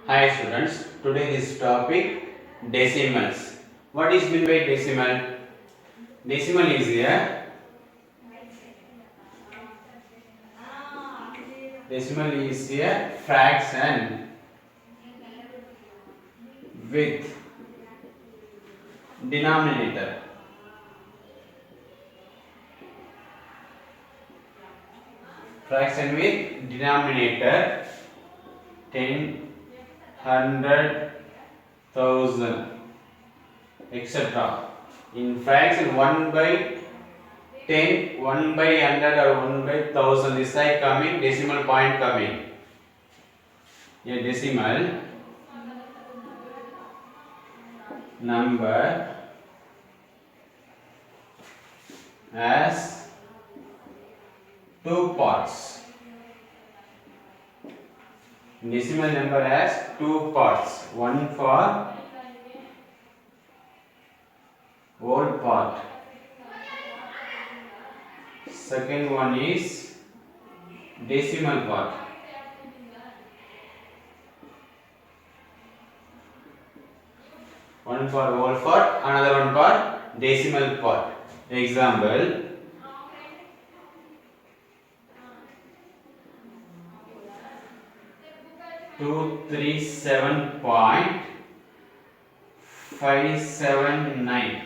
Hi students, today this topic decimals. What is meant by decimal? Decimal is a fraction with denominator. Fraction with denominator 10, 100, 1000, etc. In fraction 1 by 10, 1 by 100 or 1 by 1000 this side coming, decimal point coming. A decimal number has two parts. Decimal number has two parts. One for whole part. Second one is decimal part. One for whole part, another one for decimal part. Example, 237.579.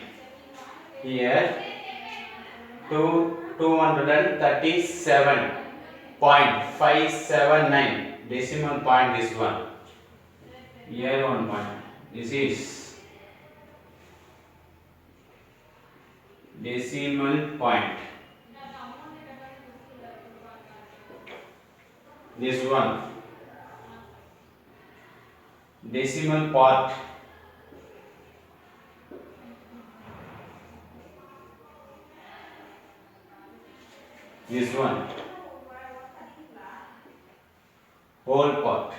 Here 237.579 decimal point this one. Here one point. This is decimal point. This one decimal part. This one whole part.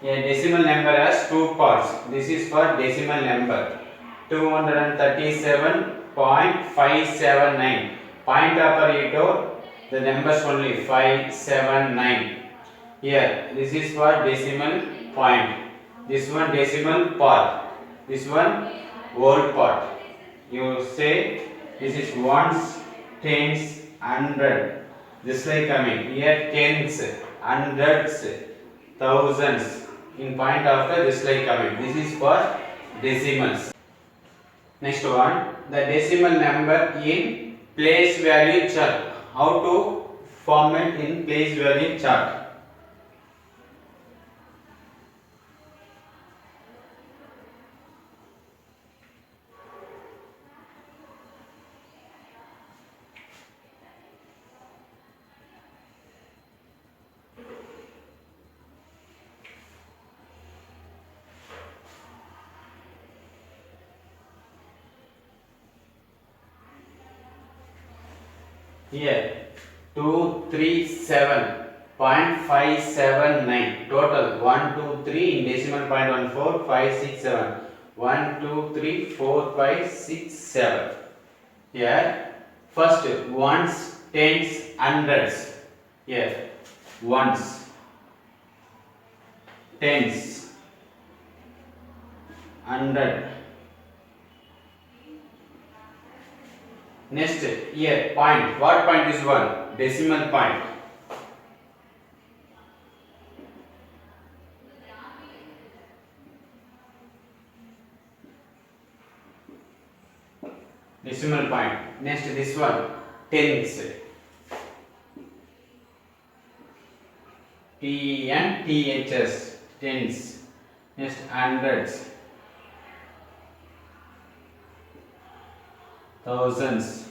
A decimal number has two parts. This is for decimal number 237.579. Point operator, the numbers only 579. Here, this is for decimal point. This one decimal part. This one whole part. You say this is ones, tens, hundred. This way coming. Here tens, hundreds, thousands. In point after this like coming. This is for decimals. Next one, the decimal number in place value chart. How to format in place value chart? Here 237.579 total 1 2 3 in decimal point 1 4 5 6 7 1 2 3 4 5 6 7. Here first ones, tens, hundreds. Here ones, tens, hundred. Next here point. What point is one? Decimal point. Decimal point. Next this one tens. T and THS tens. Next hundreds. Thousands.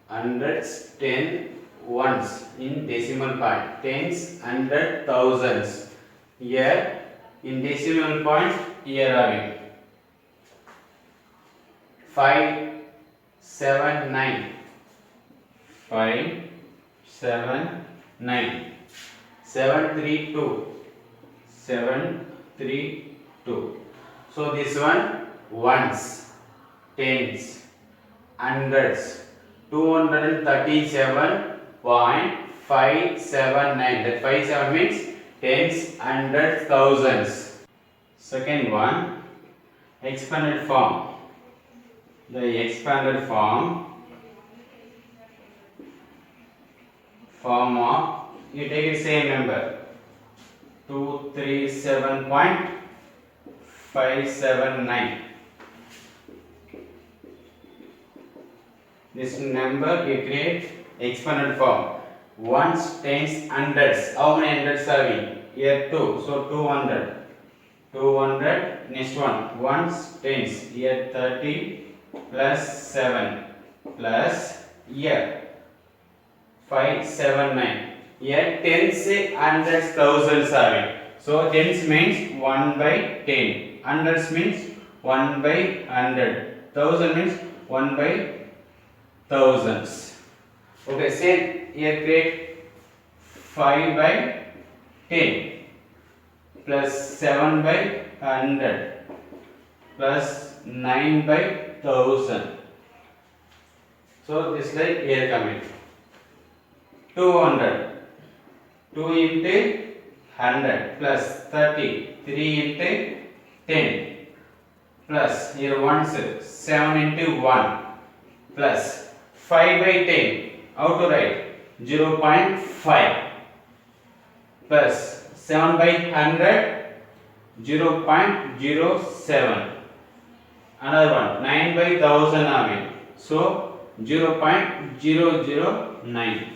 Hundreds, ten, ones in decimal point. Tens, hundred, thousands. Here in decimal point, here having 579. 5, 7, 9. 732. 732. So this one ones, tens, hundreds. 237.579. That 57 means tens, hundreds, thousands. Second one, expanded form. The expanded form of, you take the same number, 237.579. This number you create expanded form. Ones, tens, hundreds. How many hundreds are we? Here 2. So 200. 200. Next one. Ones, tens. Here 30 plus 7 plus here 579. Here tens, hundreds, thousands are we. So tens means 1 by 10. Hundreds means 1 by 100. Thousand means 1 by thousands. Okay, same here create 5 by 10 plus 7 by 100 plus 9 by 1000. So this like here coming 200. 2 into 100 plus 30. 3 into 10 plus here ones 7 into 1 plus 5 by 10. How to write? 0.5 plus 7 by 100. 0.07. Another one 9 by 1000 are so 0.009.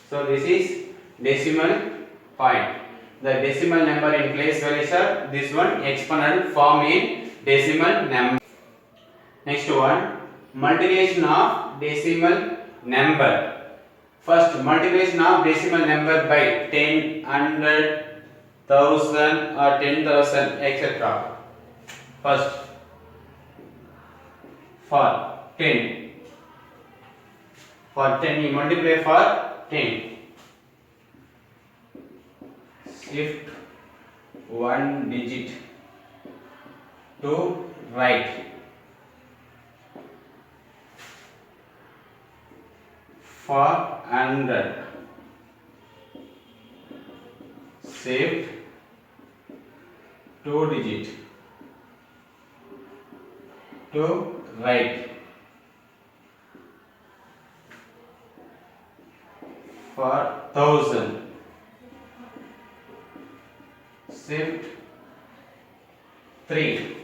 So this is decimal point. The decimal number in place values are this one, exponent form in decimal number. Next one, multiplication of decimal number. First, multiplication of decimal number by 10, 100, 1000 or 10,000 etc. First, for 10 you multiply for 10. Shift 1 digit to right. For 100, shift 2 digit to right. For 1000, shift 3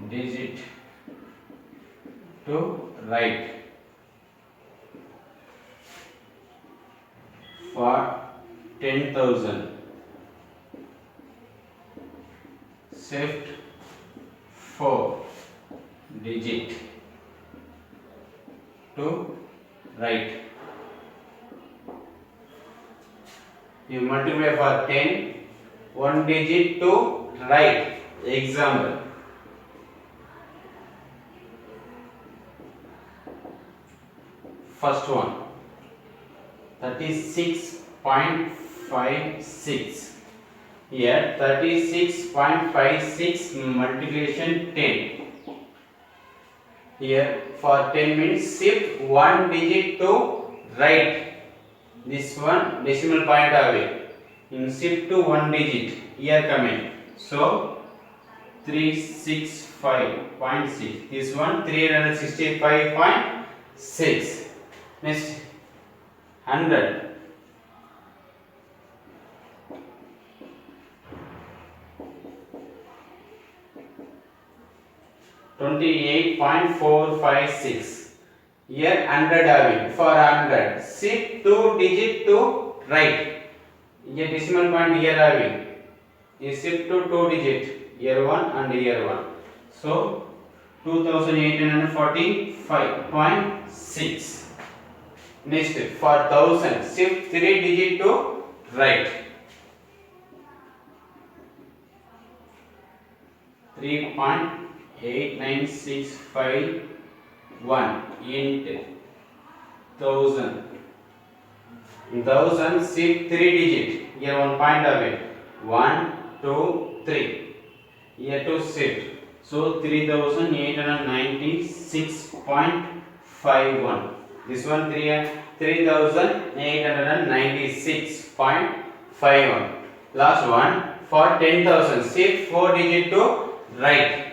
digit to right. For 10,000, shift 4 digit to right. You multiply for 10, 1 digit to right. Example, first one 36.56. Here 36.56 multiplication 10. Here for 10 means shift 1 digit to right. This one decimal point away. In shift to 1 digit here coming. So 365.6. This one 365.6. Next 100. 28.456. Here 100 having. For 100 shift 2 digit to right. Here decimal point here having. You shift to 2 digit. Here 1 and here 1. So 2845.6. Next for 1000 shift 3 digit to right. 3.89651 into 1000 1000 shift 3 digit. Here one point of it. 1, 2, 3. Here 2 shift. So 3896.51. This one 3896.51. Last one for 10,000. Shift 4 digit to right.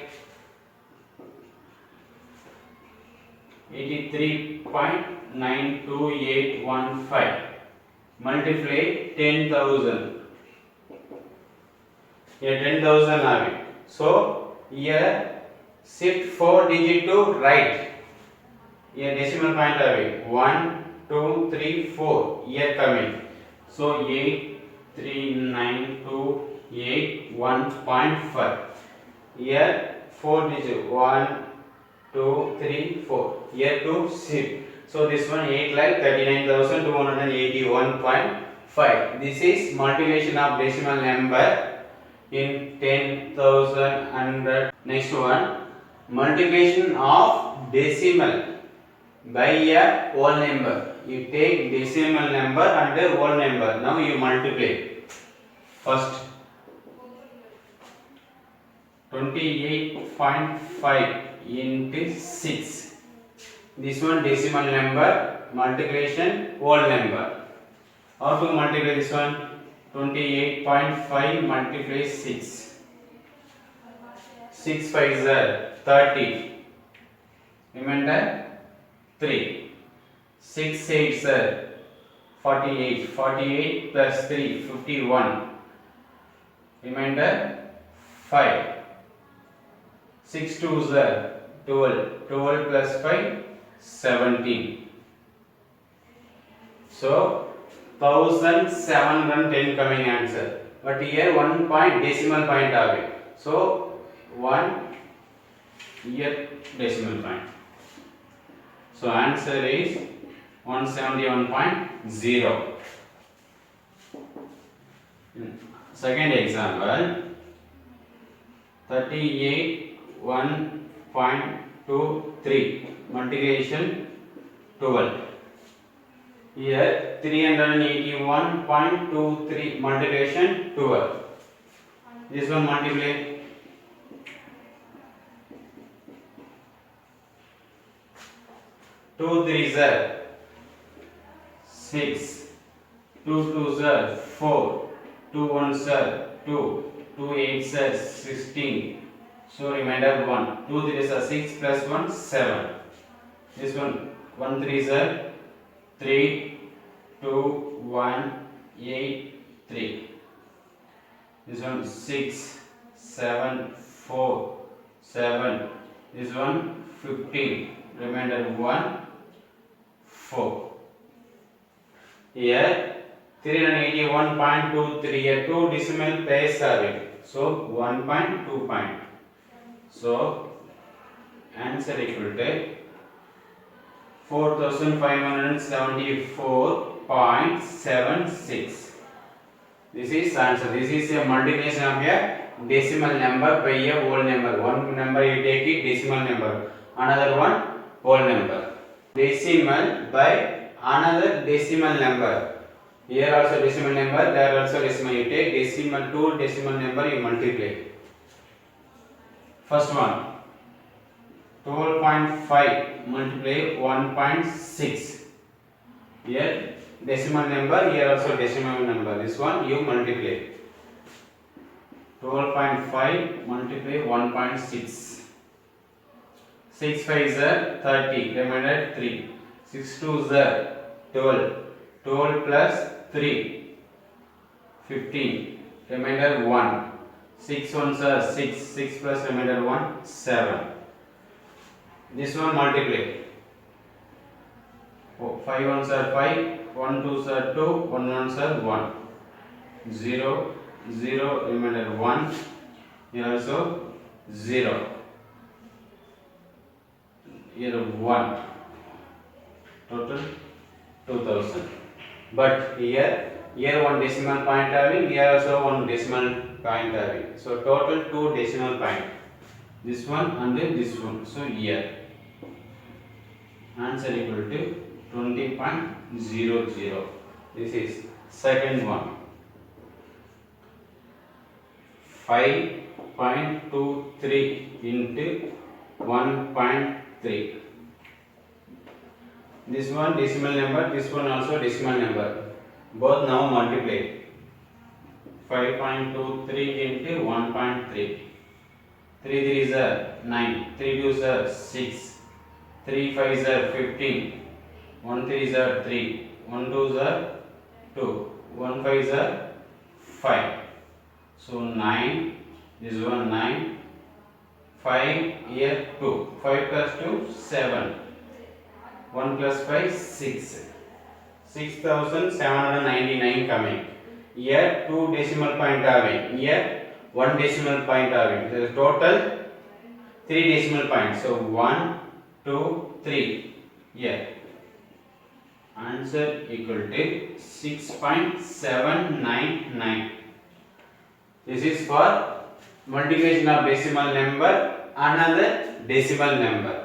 83.92815. Multiply 10,000. Here 10,000 have it. So here shift 4 digit to right. Here decimal point have it. 1, 2, 3, 4. Here coming. So 83928.1.5. Here 4 digit. 1, 2, 3, 4. Here 2 shift. So this one 8,39,281.5. This is multiplication of decimal number in 10,000, 100. Next one, multiplication of decimal by a whole number. You take decimal number and a whole number. Now you multiply. First 28.5 into 6. This one decimal number, multiplication whole number. How to multiply this one? 28.5 multiply 6. 6 5s are 30. Remainder 3. 6 8s are 48. 48 plus 3 51. Remainder 5. 6 2s are 12. 12 plus 5 17. So 1710 coming answer. But here 1 point decimal point of it. So 1 here decimal point. So answer is 171.0. Second example, 38 1.23 multiplication 12. Here 381.23 multiplication 12. This one multiply. Two threes are 6. 2 twos are 4. 2 ones are 2. 2 eights are 16. So remainder 1. 2 threes are 6 plus 1 7. This one 1 threes are 3, 2, 1, 8, 3. This one 6, 7, 4, 7. This one 15. Remainder 1, 4. Here 381.23. Here 2 decimal place are it. So 1.2 point. So answer equal to 4574.76. This is answer. This is a multiplication of a decimal number by a whole number. One number you take it decimal number, another one whole number. Decimal by another decimal number. Here also decimal number, there also decimal. You take decimal to decimal number, you multiply. First one 12.5 multiply 1.6. Here decimal number, here also decimal number. This one you multiply. 12.5 multiply 1.6. 6 5s are 30. Remainder 3. 6 2s are 12. 12 plus 3 15. Remainder 1. 6 1s are 6. 6 plus remainder 1 7. This one multiply. 5 ones are 5, 1 2s are 2, 1 ones are 1. 0, 0, remainder 1. Here also 0. Here 1. Total 2000. But here one decimal point having, here also one decimal point having. So total 2 decimal point. This one and this one. So here answer equal to 20.00. This is second one. 5.23 into 1.3. This one decimal number, this one also decimal number. Both now multiplied. 5.23 into 1.3. 3 3s are 9, 3 2s are 6, 3 5s are 15, 1 3s are 3, 1 2s are 2, 1 5s are 5. So 9, this one 9, 5 here 2, 5 plus 2 7, 1 plus 5 6, 6799 coming. Here 2 decimal point having, here 1 decimal point having. So total 3 decimal points. So 1, 2, 3 here. Answer equal to 6.799. This is for multiplication of decimal number, another decimal number.